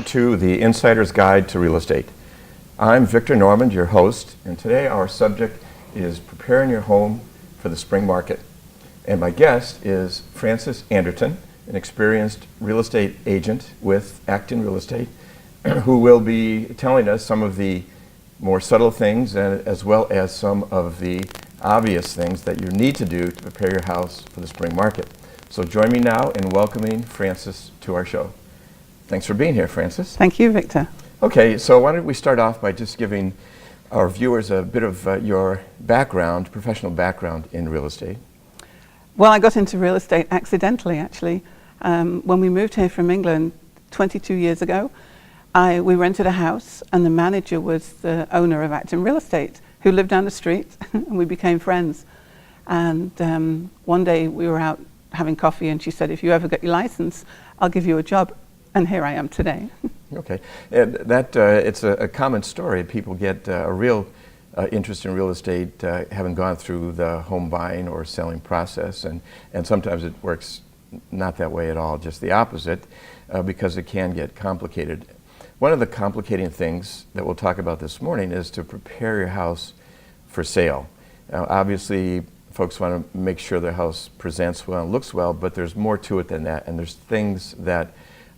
to the Insider's Guide to Real Estate. I'm Victor Normand, your host, and today our subject is preparing your home for the spring market. And my guest is Francess Anderton, an experienced real estate agent with Acton Real Estate, who will be telling us some of the more subtle things as well as some of the obvious things that you need to do to prepare your house for the spring market. So join me now in welcoming Francess to our show. Thanks for being here, Francess. Thank you, Victor. Okay, so why don't we start off by just giving our viewers a bit of your background, professional background in real estate. Well, I got into real estate accidentally, actually. When we moved here from England 22 years ago, we rented a house, and the manager was the owner of Acton Real Estate, who lived down the street, and we became friends. And one day we were out having coffee, and she said, if you ever get your license, I'll give you a job. And here I am today. Okay, and it's a common story. People get a real interest in real estate having gone through the home buying or selling process, and sometimes it works not that way at all, just the opposite, because it can get complicated. One of the complicating things that we'll talk about this morning is to prepare your house for sale. Now, obviously, folks want to make sure their house presents well and looks well, but there's more to it than that, and there's things that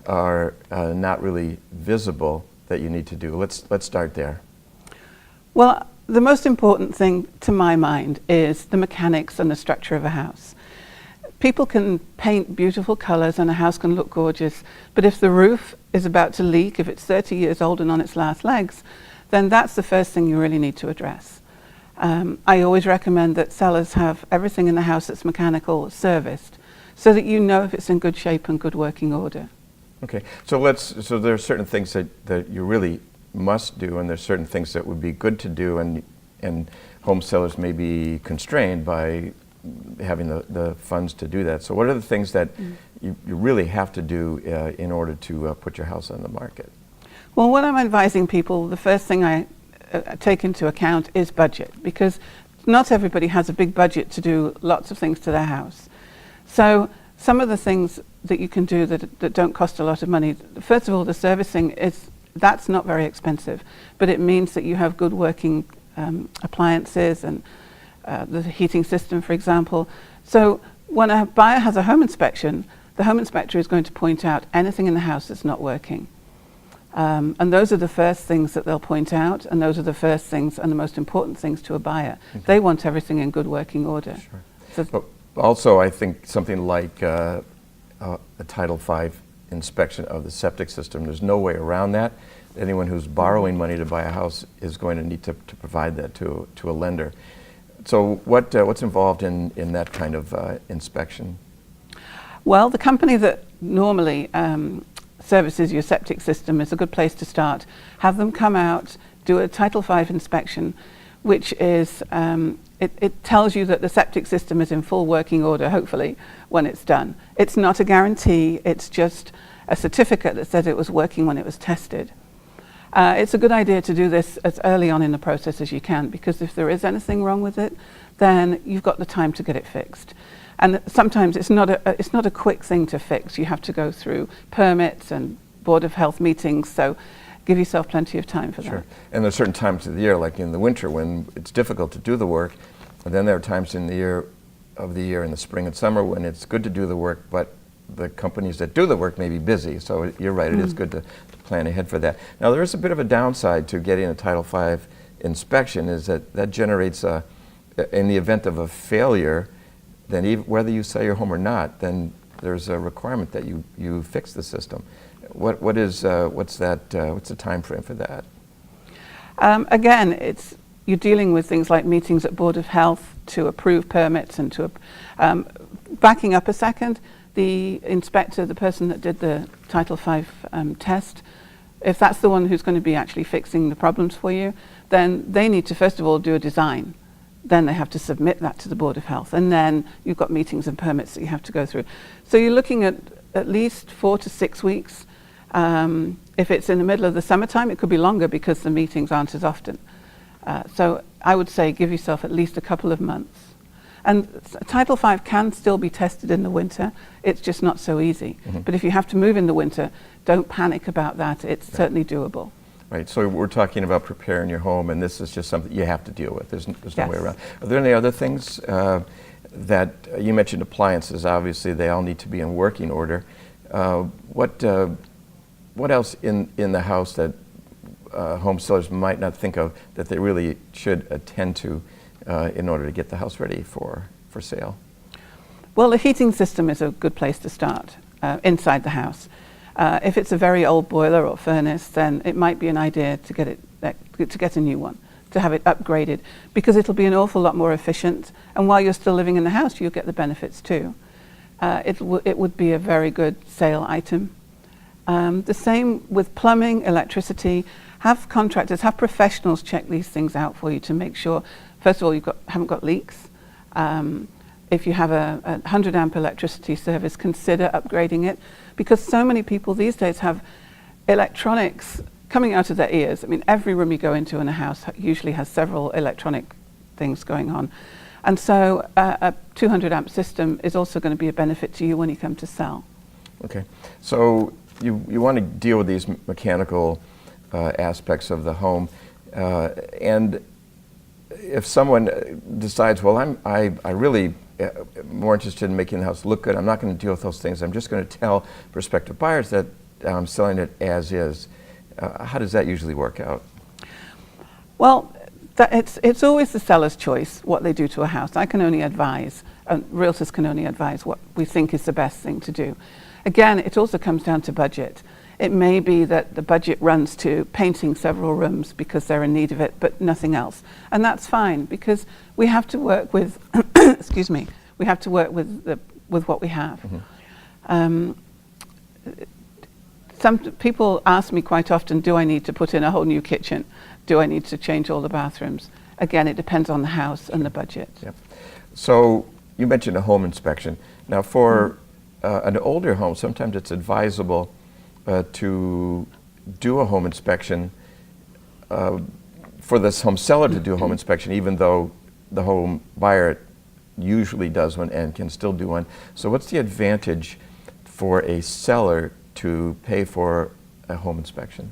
are not really visible that you need to do. Let's start there. Well, the most important thing to my mind is the mechanics and the structure of a house. People can paint beautiful colors and a house can look gorgeous, but if the roof is about to leak, if it's 30 years old and on its last legs, then that's the first thing you really need to address. I always recommend that sellers have everything in the house that's mechanical serviced, so that you know if it's in good shape and good working order. Okay, so there are certain things that you really must do, and there's certain things that would be good to do, and home sellers may be constrained by having the funds to do that. So what are the things that you really have to do in order to put your house on the market? Well, when I'm advising people, the first thing I take into account is budget, because not everybody has a big budget to do lots of things to their house. So some of the things that you can do that don't cost a lot of money, first of all, the servicing that's not very expensive, but it means that you have good working appliances and the heating system, for example. So when a buyer has a home inspection, the home inspector is going to point out anything in the house that's not working. And those are the first things that they'll point out, and those are the first things and the most important things to a buyer. Okay. They want everything in good working order. Sure. So also, I think something like a Title V inspection of the septic system, there's no way around that. Anyone who's borrowing money to buy a house is going to need to provide that to a lender. So what's involved in that kind of inspection? Well, the company that normally services your septic system is a good place to start. Have them come out, do a Title V inspection, which is it tells you that the septic system is in full working order, hopefully, when it's done. It's not a guarantee, it's just a certificate that says it was working when it was tested. It's a good idea to do this as early on in the process as you can, because if there is anything wrong with it, then you've got the time to get it fixed. And sometimes it's not a quick thing to fix. You have to go through permits and Board of Health meetings, so give yourself plenty of time for that. And there's certain times of the year, like in the winter, when it's difficult to do the work, and then there are times in the year in the spring and summer when it's good to do the work, but the companies that do the work may be busy. So you're right, it is good to plan ahead for that. Now, there is a bit of a downside to getting a Title V inspection, is that generates in the event of a failure, then whether you sell your home or not, then there's a requirement that you fix the system. What's the time frame for that? Again, you're dealing with things like meetings at Board of Health to approve permits and to backing up a second, the inspector, the person that did the Title V test, if that's the one who's going to be actually fixing the problems for you, then they need to first of all do a design. Then they have to submit that to the Board of Health, and then you've got meetings and permits that you have to go through. So you're looking at least 4 to 6 weeks. If it's in the middle of the summertime, it could be longer because the meetings aren't as often. So I would say give yourself at least a couple of months. And Title V can still be tested in the winter. It's just not so easy. But if you have to move in the winter, don't panic about that. It's certainly doable. Right, so we're talking about preparing your home, and this is just something you have to deal with. There's no Yes. way around. Are there any other things that you mentioned? Appliances, obviously, they all need to be in working order. What else in the house that home sellers might not think of that they really should attend to in order to get the house ready for sale? Well, the heating system is a good place to start inside the house. If it's a very old boiler or furnace, then it might be an idea to get a new one, to have it upgraded, because it'll be an awful lot more efficient. And while you're still living in the house, you'll get the benefits too. It would be a very good sale item. The same with plumbing, electricity. Have contractors, have professionals check these things out for you to make sure, first of all, haven't got leaks. If you have a 100 amp electricity service, consider upgrading it, because so many people these days have electronics coming out of their ears. I mean, every room you go into in a house usually has several electronic things going on. And so a 200 amp system is also going to be a benefit to you when you come to sell. Okay, so you want to deal with these mechanical aspects of the home, and if someone decides, well, I really more interested in making the house look good, I'm not going to deal with those things, I'm just going to tell prospective buyers that I'm selling it as is. How does that usually work out? Well, it's always the seller's choice what they do to a house. I can only advise, realtors can only advise what we think is the best thing to do. Again, it also comes down to budget. It may be that the budget runs to painting several rooms because they're in need of it, but nothing else. And that's fine, because we have to work with, excuse me, we have to work with what we have. Some people ask me quite often, do I need to put in a whole new kitchen? Do I need to change all the bathrooms? Again, it depends on the house and the budget. Yep. So you mentioned a home inspection. Now for an older home, sometimes it's advisable to do a home inspection, for this home seller to do a home inspection, even though the home buyer usually does one and can still do one. So what's the advantage for a seller to pay for a home inspection?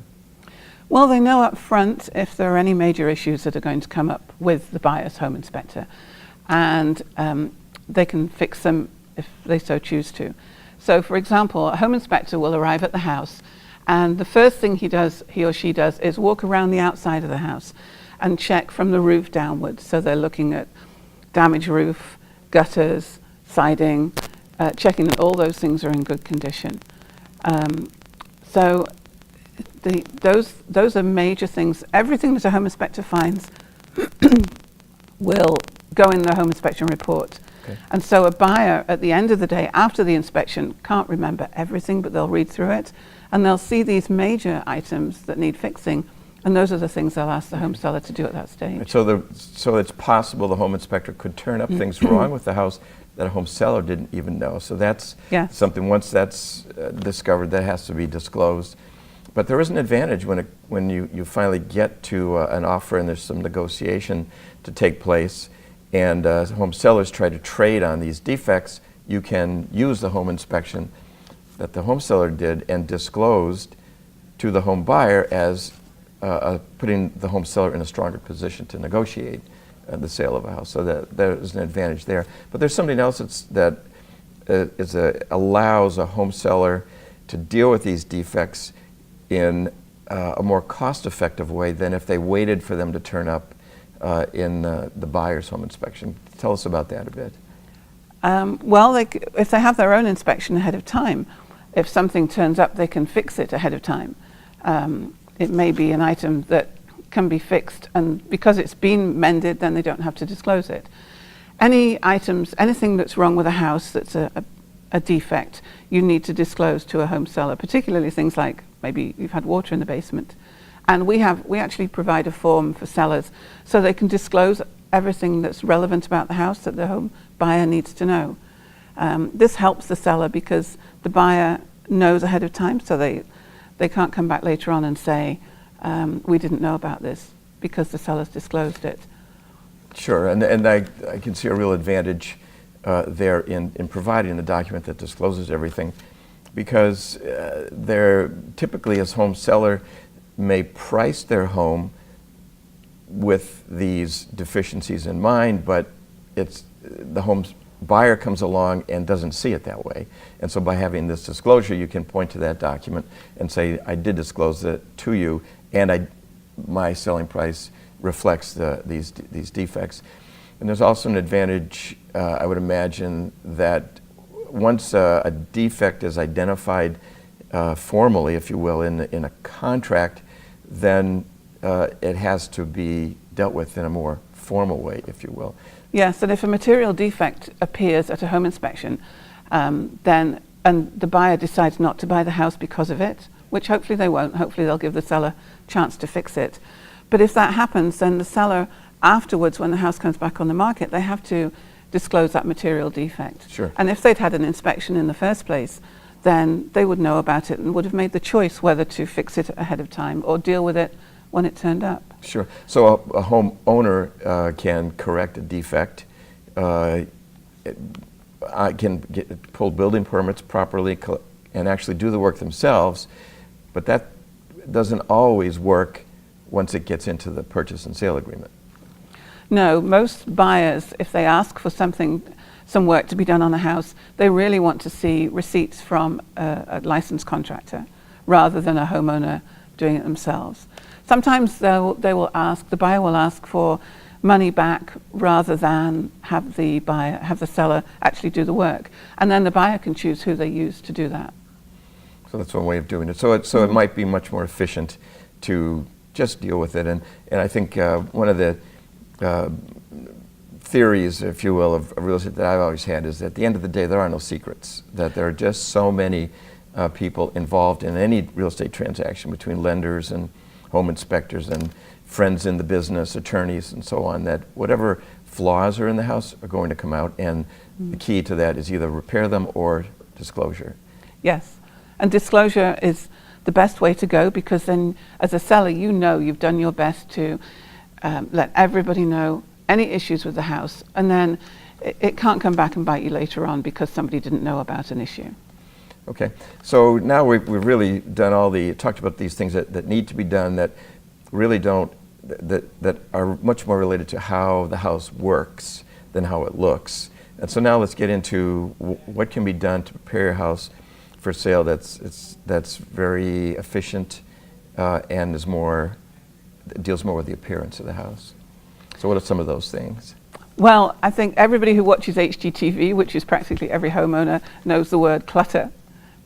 Well, they know up front if there are any major issues that are going to come up with the buyer's home inspector, and they can fix them if they so choose to. So, for example, a home inspector will arrive at the house, and the first thing he or she does is walk around the outside of the house and check from the roof downwards. So they're looking at damaged roof, gutters, siding, checking that all those things are in good condition. So those are major things. Everything that a home inspector finds will go in the home inspection report. Okay. And so a buyer at the end of the day after the inspection can't remember everything, but they'll read through it and they'll see these major items that need fixing, and those are the things they'll ask the home seller to do at that stage. So it's possible the home inspector could turn up things wrong with the house that a home seller didn't even know. So that's something, once that's discovered, that has to be disclosed. But there is an advantage when you finally get to an offer and there's some negotiation to take place, and home sellers try to trade on these defects. You can use the home inspection that the home seller did and disclosed to the home buyer as putting the home seller in a stronger position to negotiate the sale of a house. So that there's an advantage there. But there's something else that allows a home seller to deal with these defects in a more cost-effective way than if they waited for them to turn up in the buyer's home inspection. Tell us about that a bit. Well, if they have their own inspection ahead of time, if something turns up, they can fix it ahead of time. It may be an item that can be fixed, and because it's been mended, then they don't have to disclose it. Anything that's wrong with a house that's a defect, you need to disclose to a home seller, particularly things like maybe you've had water in the basement. And we actually provide a form for sellers so they can disclose everything that's relevant about the house that the home buyer needs to know. This helps the seller because the buyer knows ahead of time, so they can't come back later on and say, we didn't know about this, because the seller's disclosed it. Sure, and I can see a real advantage there in providing a document that discloses everything, because they're typically, as home seller, may price their home with these deficiencies in mind, but it's the home's buyer comes along and doesn't see it that way. And so by having this disclosure, you can point to that document and say, I did disclose it to you, and my selling price reflects these defects. And there's also an advantage, I would imagine, that once a defect is identified formally, if you will, in a contract, then it has to be dealt with in a more formal way, if you will. Yes, and if a material defect appears at a home inspection, and the buyer decides not to buy the house because of it, which hopefully they won't, hopefully they'll give the seller a chance to fix it. But if that happens, then the seller afterwards, when the house comes back on the market, they have to disclose that material defect. Sure. And if they'd had an inspection in the first place, then they would know about it and would have made the choice whether to fix it ahead of time or deal with it when it turned up. Sure. So a homeowner can correct a defect, can pull building permits properly and actually do the work themselves, but that doesn't always work once it gets into the purchase and sale agreement. No, most buyers, if they ask for some work to be done on a house, they really want to see receipts from a licensed contractor rather than a homeowner doing it themselves. Sometimes the buyer will ask for money back rather than have the seller actually do the work, and then the buyer can choose who they use to do that. So that's one way of doing it. So it might be much more efficient to just deal with it. And I think one of the theories, if you will, of real estate that I've always had is that at the end of the day, there are no secrets, that there are just so many people involved in any real estate transaction between lenders and home inspectors and friends in the business, attorneys and so on, that whatever flaws are in the house are going to come out, and the key to that is either repair them or disclosure. Yes, and disclosure is the best way to go, because then as a seller, you know you've done your best to let everybody know any issues with the house, and then it can't come back and bite you later on because somebody didn't know about an issue. Okay, so now we've really done talked about these things that need to be done that really that are much more related to how the house works than how it looks. And so now let's get into what can be done to prepare your house for sale that's very efficient and deals more with the appearance of the house. So what are some of those things? Well, I think everybody who watches HGTV, which is practically every homeowner, knows the word clutter.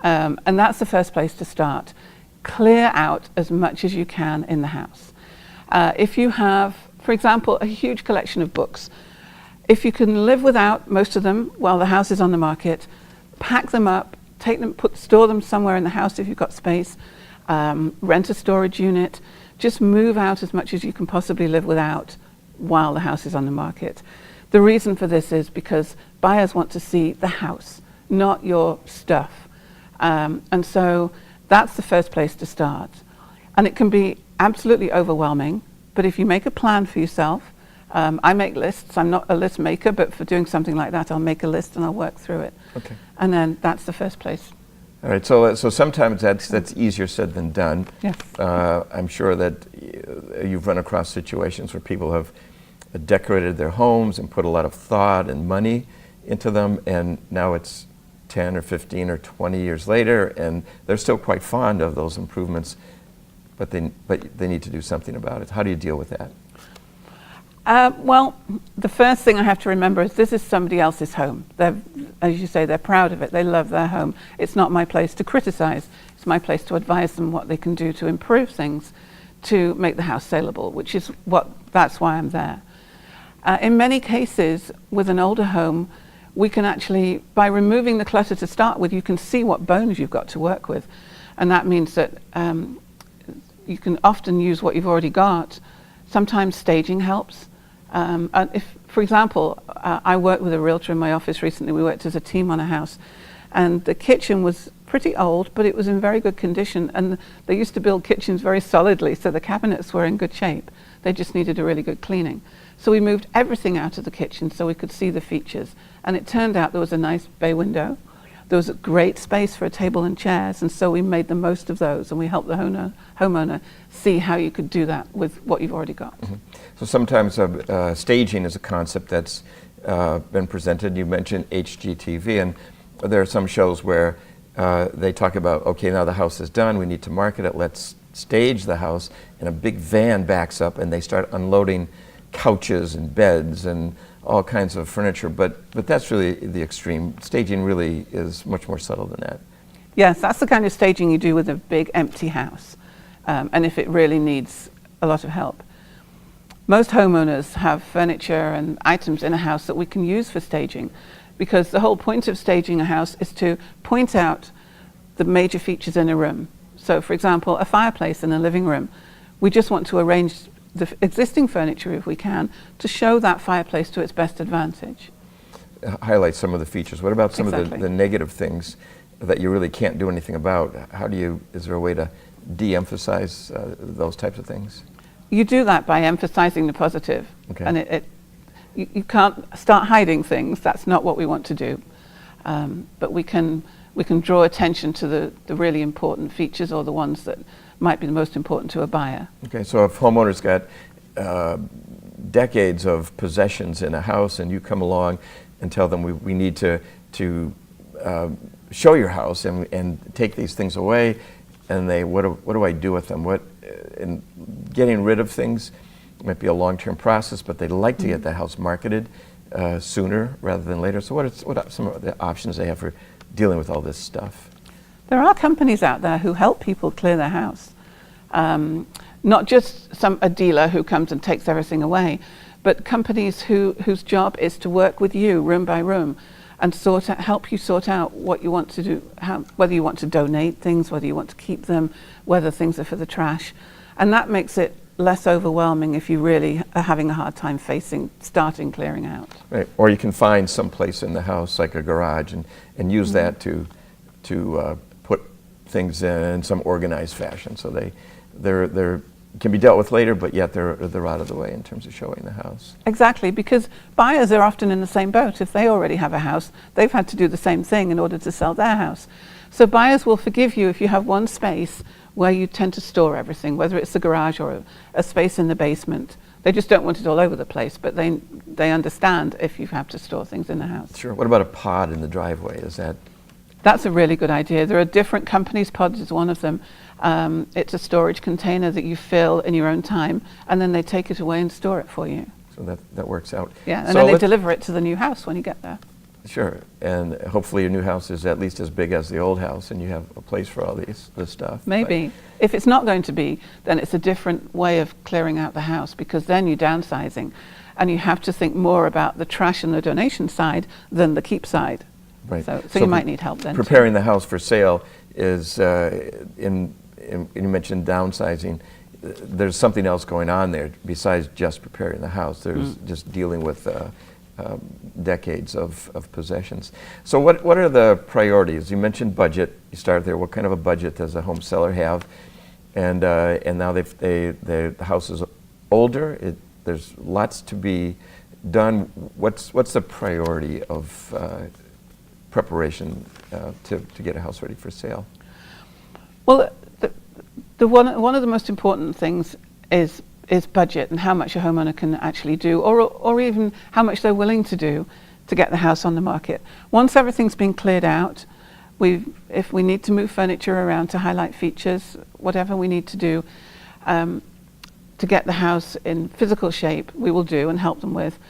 And that's the first place to start. Clear out as much as you can in the house. If you have, for example, a huge collection of books, if you can live without most of them while the house is on the market, pack them up, store them somewhere in the house if you've got space, rent a storage unit, just move out as much as you can possibly live without while the house is on the market. The reason for this is because buyers want to see the house, not your stuff. And so that's the first place to start. And it can be absolutely overwhelming, but if you make a plan for yourself, I make lists. I'm not a list maker, but for doing something like that, I'll make a list and I'll work through it. Okay. And then that's the first place. All right, so sometimes that's easier said than done. Yes. I'm sure that you've run across situations where people have decorated their homes and put a lot of thought and money into them, and now it's 10 or 15 or 20 years later, and they're still quite fond of those improvements, but they need to do something about it. How do you deal with that? Well, the first thing I have to remember is this is somebody else's home. As you say, they're proud of it. They love their home. It's not my place to criticize. It's my place to advise them what they can do to improve things to make the house saleable, that's why I'm there. In many cases, with an older home, we can actually, by removing the clutter to start with, you can see what bones you've got to work with. And that means that you can often use what you've already got. Sometimes staging helps. And if, for example, I worked with a realtor in my office recently. We worked as a team on a house, and the kitchen was pretty old, but it was in very good condition, and they used to build kitchens very solidly, so the cabinets were in good shape. They just needed a really good cleaning. So we moved everything out of the kitchen so we could see the features, and it turned out there was a nice bay window. There was a great space for a table and chairs, and so we made the most of those, and we helped the homeowner see how you could do that with what you've already got. Mm-hmm. So sometimes staging is a concept that's been presented. You mentioned HGTV, and there are some shows where they talk about, okay, now the house is done, we need to market it, let's stage the house, and a big van backs up and they start unloading couches and beds and all kinds of furniture, but that's really the extreme. Staging really is much more subtle than that. Yes, that's the kind of staging you do with a big empty house, and if it really needs a lot of help. Most homeowners have furniture and items in a house that we can use for staging, because the whole point of staging a house is to point out the major features in a room. So, for example, a fireplace in a living room, we just want to arrange the existing furniture, if we can, to show that fireplace to its best advantage. Highlight some of the features. What about some Exactly. of the negative things that you really can't do anything about? Is there a way to de-emphasize those types of things? You do that by emphasizing the positive. Okay. And you can't start hiding things. That's not what we want to do. But we can draw attention to the really important features, or the ones that might be the most important to a buyer. Okay, so if homeowners got decades of possessions in a house, and you come along and tell them we need to show your house and take these things away, and what do I do with them? And getting rid of things might be a long-term process, but they'd like to get that house marketed sooner rather than later. So what are some of the options they have for dealing with all this stuff? There are companies out there who help people clear their house. Not just a dealer who comes and takes everything away, but companies whose job is to work with you room by room and help you sort out what you want to do, whether you want to donate things, whether you want to keep them, whether things are for the trash. And that makes it less overwhelming if you really are having a hard time starting clearing out. Right. Or you can find some place in the house, like a garage, and use that to put things in some organized fashion, so they can be dealt with later, but yet they're out of the way in terms of showing the house. Exactly, because buyers are often in the same boat. If they already have a house, they've had to do the same thing in order to sell their house. So buyers will forgive you if you have one space where you tend to store everything, whether it's the garage or a space in the basement. They just don't want it all over the place, but they understand if you have to store things in the house. Sure. What about a pod in the driveway? That's a really good idea. There are different companies. Pods is one of them. It's a storage container that you fill in your own time, and then they take it away and store it for you. So that works out. Yeah, and then they deliver it to the new house when you get there. Sure, and hopefully your new house is at least as big as the old this and you have a place for all this stuff. Maybe. If it's not going to be, then it's a different way of clearing out the house, because then you're downsizing, and you have to think more about the trash and the donation side than the keep side. Right. So you might need help then. Preparing the house for sale is, you mentioned downsizing. There's something else going on there besides just preparing the house. There's just dealing with decades of possessions. So what are the priorities? You mentioned budget. You start there. What kind of a budget does a home seller have? And now the house is older. There's lots to be done. What's the priority of preparation to get a house ready for sale? Well, one of the most important things is budget, and how much a homeowner can actually do, or even how much they're willing to do to get the house on the market. Once everything's been cleared out, if we need to move furniture around to highlight features, whatever we need to do to get the house in physical shape, we will do and help them with.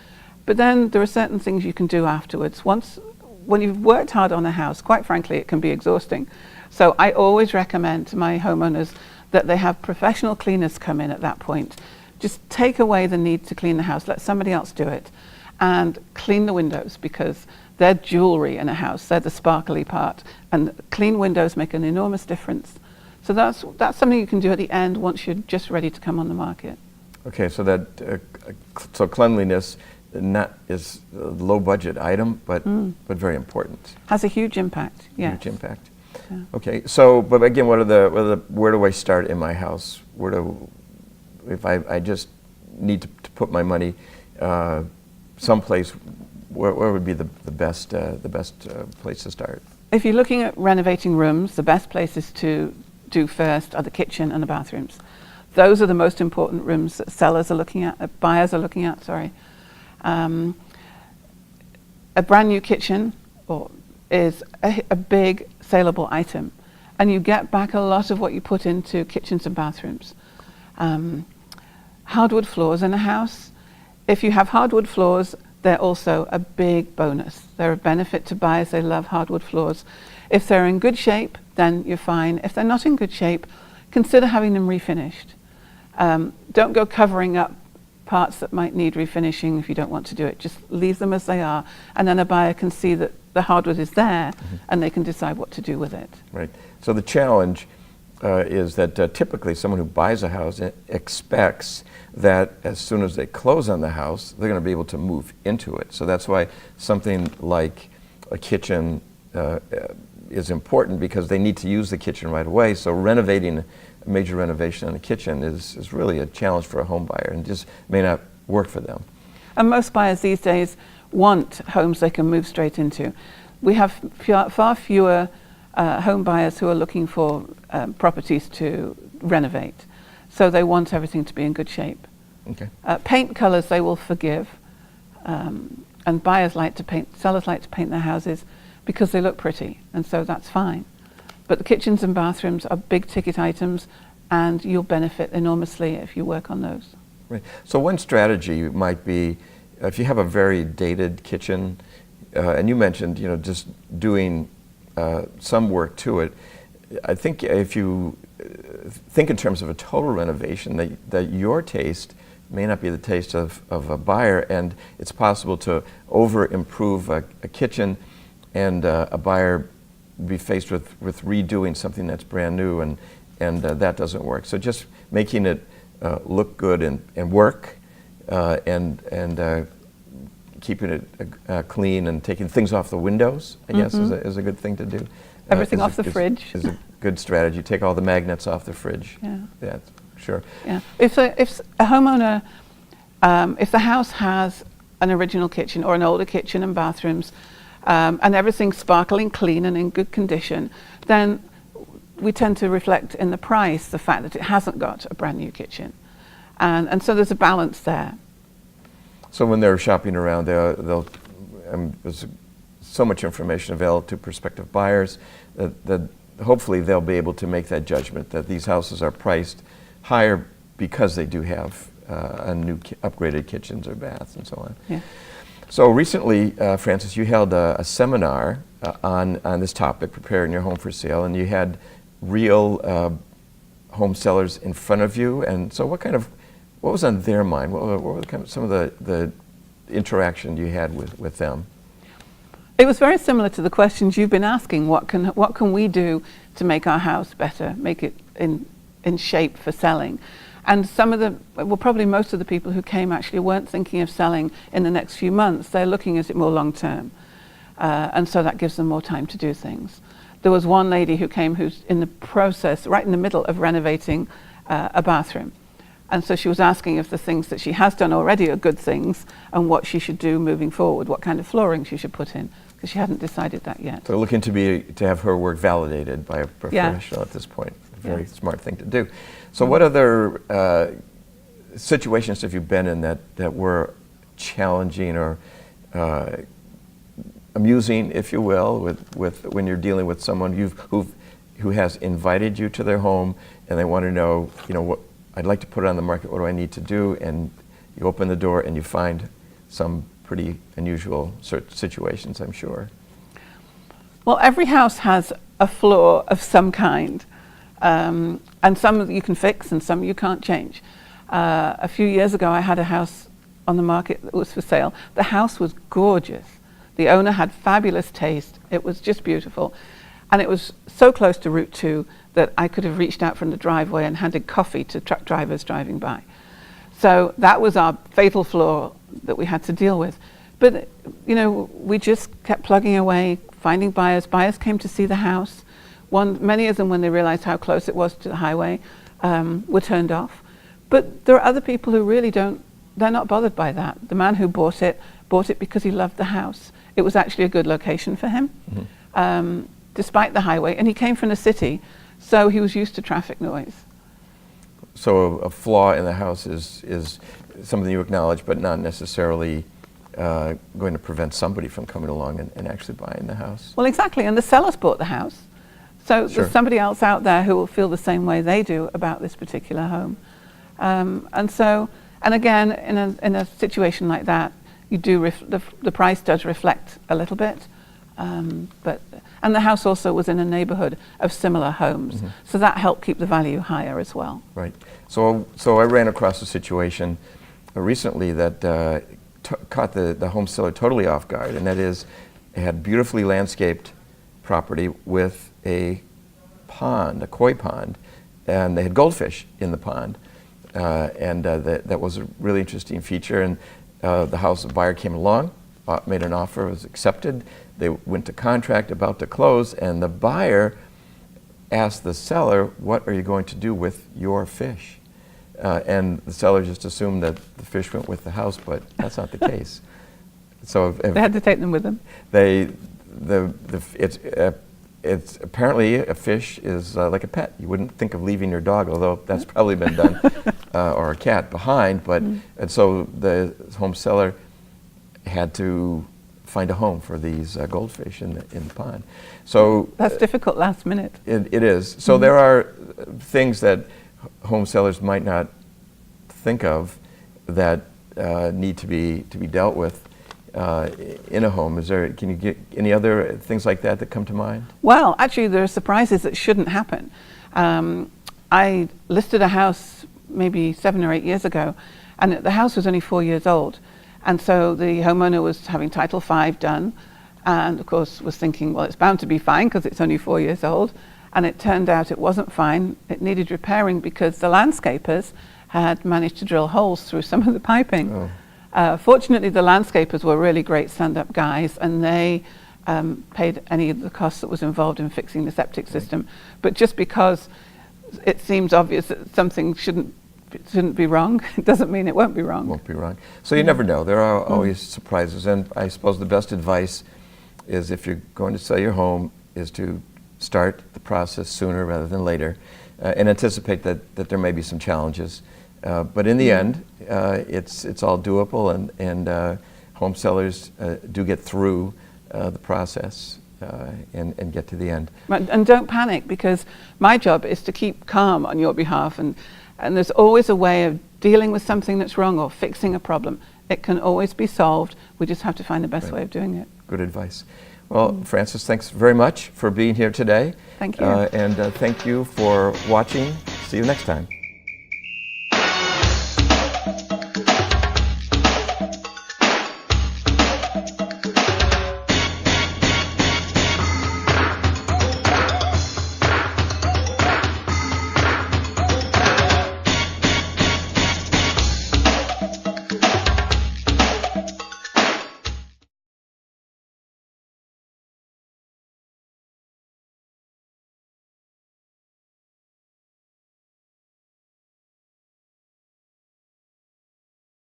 But then there are certain things you can do afterwards. When you've worked hard on a house, quite frankly, it can be exhausting. So I always recommend to my homeowners that they have professional cleaners come in at that point. Just take away the need to clean the house, let somebody else do it, and clean the windows, because they're jewelry in a house, they're the sparkly part, and clean windows make an enormous difference. So that's something you can do at the end once you're just ready to come on the market. Okay, so so cleanliness is a low budget item, but very important. Has a huge impact, yes. Huge impact. Okay, so, but again, where do I start in my house? If I just need to put my money someplace, where would be the best place to start? If you're looking at renovating rooms, the best places to do first are the kitchen and the bathrooms. Those are the most important rooms that sellers are looking at, buyers are looking at, sorry. A brand new kitchen is a big saleable item, and you get back a lot of what you put into kitchens and bathrooms. Hardwood floors in a house, if you have hardwood floors, they're also a big bonus. They're a benefit to buyers. They love hardwood floors. If they're in good shape, then you're fine. If they're not in good shape, consider having them refinished. Don't go covering up parts that might need refinishing if you don't want to do it. Just leave them as they are, and then a buyer can see that the hardwood is there, and they can decide what to do with it. Right. So the challenge is that typically someone who buys a house expects that as soon as they close on the house, they're going to be able to move into it. So that's why something like a kitchen is important, because they need to use the kitchen right away. So renovating a major renovation in the kitchen is really a challenge for a home buyer, and just may not work for them. And most buyers these days want homes they can move straight into. We have far fewer home buyers who are looking for properties to renovate. So they want everything to be in good shape. Okay. Paint colors they will forgive, and buyers like to paint, sellers like to paint their houses because they look pretty, and so that's fine. But the kitchens and bathrooms are big ticket items, and you'll benefit enormously if you work on those. Right. So one strategy might be, if you have a very dated kitchen, and you mentioned, just doing some work to it. I think if you think in terms of a total renovation, that your taste may not be the taste of a buyer, and it's possible to over-improve a kitchen, and a buyer be faced with redoing something that's brand new, and that doesn't work. So just making it look good and work, and keeping it clean, and taking things off the windows, I guess, is a good thing to do. Everything off the fridge. Is a good strategy. Take all the magnets off the fridge. Yeah, sure. Yeah. If a homeowner, if the house has an original kitchen or an older kitchen and bathrooms, and everything's sparkling clean and in good condition, then we tend to reflect in the price the fact that it hasn't got a brand new kitchen. And so there's a balance there. So when they're shopping around, there's so much information available to prospective buyers that hopefully they'll be able to make that judgment that these houses are priced higher because they do have a new upgraded kitchens or baths and so on. Yeah. So recently, Francess, you held a seminar on this topic, preparing your home for sale, and you had real home sellers in front of you. And so what was on their mind? What were some of the interaction you had with them? It was very similar to the questions you've been asking. What can we do to make our house better, make it in shape for selling? And probably most of the people who came actually weren't thinking of selling in the next few months. They're looking at it more long term. And so that gives them more time to do things. There was one lady who came who's in the process, right in the middle of renovating a bathroom. And so she was asking if the things that she has done already are good things, and what she should do moving forward, what kind of flooring she should put in, because she hadn't decided that yet. So looking to have her work validated by a professional at this point. A very smart thing to do. So what other situations have you been in that were challenging or amusing, if you will, with when you're dealing with someone who has invited you to their home, and they want to know, what I'd like to put it on the market, what do I need to do? And you open the door and you find some pretty unusual situations, I'm sure. Well, every house has a flaw of some kind, and some you can fix and some you can't change. A few years ago, I had a house on the market that was for sale. The house was gorgeous. The owner had fabulous taste. It was just beautiful. And it was so close to Route 2 that I could have reached out from the driveway and handed coffee to truck drivers driving by. So that was our fatal flaw that we had to deal with. But, we just kept plugging away, finding buyers. Buyers came to see the house. Many of them, when they realized how close it was to the highway, were turned off. But there are other people who really they're not bothered by that. The man who bought it because he loved the house. It was actually a good location for him, despite the highway. And he came from the city, so he was used to traffic noise. So a flaw in the house is something you acknowledge, but not necessarily going to prevent somebody from coming along and actually buying the house. Well, exactly. And the sellers bought the house. So Sure. there's somebody else out there who will feel the same way they do about this particular home. And again, in a situation like that, you do the price does reflect a little bit, and the house also was in a neighborhood of similar homes, so that helped keep the value higher as well. Right. So I ran across a situation recently that caught the home seller totally off guard, and that is, it had beautifully landscaped property with a pond, a koi pond, and they had goldfish in the pond. That was a really interesting feature. And the buyer came along, made an offer, was accepted. They went to contract, about to close, and the buyer asked the seller, "What are you going to do with your fish?" And the seller just assumed that the fish went with the house, but that's not the case. So They had to take them with them. It's apparently a fish is like a pet. You wouldn't think of leaving your dog, although that's probably been done, or a cat behind. But and so the home seller had to find a home for these goldfish in the pond. So That's difficult last minute. it is. So there are things that home sellers might not think of that need to be dealt with in a home. Can you get any other things like that come to mind? Well, actually, there are surprises that shouldn't happen. I listed a house maybe 7 or 8 years ago, and the house was only 4 years old. And so the homeowner was having Title V done, and of course was thinking, well, it's bound to be fine because it's only 4 years old. And it turned out it wasn't fine. It needed repairing because the landscapers had managed to drill holes through some of the piping. Oh. Fortunately, the landscapers were really great stand-up guys, and they paid any of the costs that was involved in fixing the septic system. But just because it seems obvious that something shouldn't be wrong, it doesn't mean it won't be wrong. Won't be wrong. So you never know. There are always surprises. And I suppose the best advice is, if you're going to sell your home, is to start the process sooner rather than later, and anticipate that there may be some challenges. But in the end, it's all doable, and home sellers do get through the process and get to the end. And don't panic, because my job is to keep calm on your behalf, and there's always a way of dealing with something that's wrong or fixing a problem. It can always be solved. We just have to find the best way of doing it. Good advice. Well, Francess, thanks very much for being here today. Thank you. And thank you for watching. See you next time.